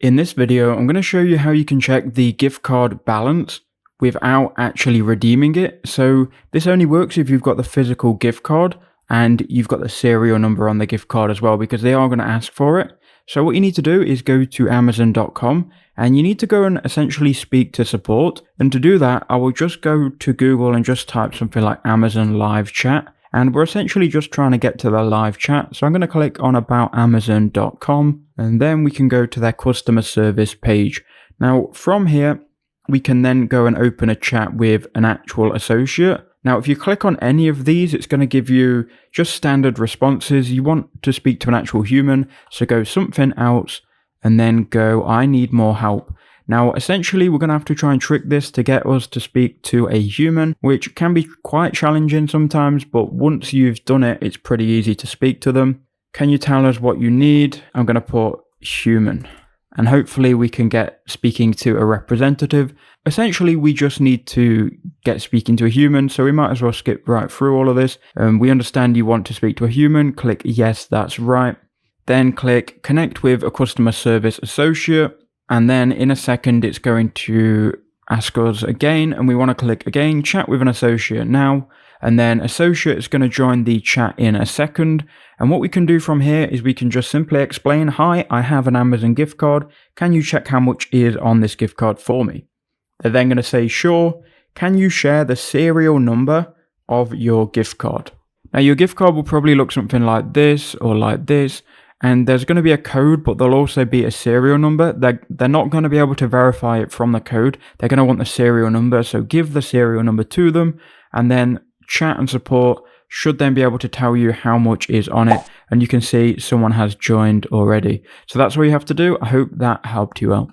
In this video, I'm going to show you how you can check the gift card balance without actually redeeming it. So this only works if you've got the physical gift card and you've got the serial number on the gift card as well, because they are going to ask for it. So what you need to do is go to Amazon.com and you need to go and essentially speak to support. And to do that, I will just go to Google and just type something like Amazon live chat. And we're essentially just trying to get to the live chat. So I'm going to click on about Amazon.com and then we can go to their customer service page. Now from here, we can then go and open a chat with an actual associate. Now, if you click on any of these, it's going to give you just standard responses. You want to speak to an actual human. So go something else and then go, I need more help. Now, essentially, we're going to have to try and trick this to get us to speak to a human, which can be quite challenging sometimes, but once you've done it, it's pretty easy to speak to them. Can you tell us what you need? I'm going to put human, and hopefully we can get speaking to a representative. Essentially, we just need to get speaking to a human, so we might as well skip right through all of this. We understand you want to speak to a human. Click yes, that's right. Then click connect with a customer service associate. And then in a second, it's going to ask us again, and we want to click again, chat with an associate now. And then associate is going to join the chat in a second. And what we can do from here is we can just simply explain, hi, I have an Amazon gift card. Can you check how much is on this gift card for me? They're then going to say, sure. Can you share the serial number of your gift card? Now your gift card will probably look something like this or like this. And there's going to be a code, but there'll also be a serial number. They're not going to be able to verify it from the code. They're going to want the serial number. So give the serial number to them, and then chat and support should then be able to tell you how much is on it. And you can see someone has joined already. So that's what you have to do. I hope that helped you out.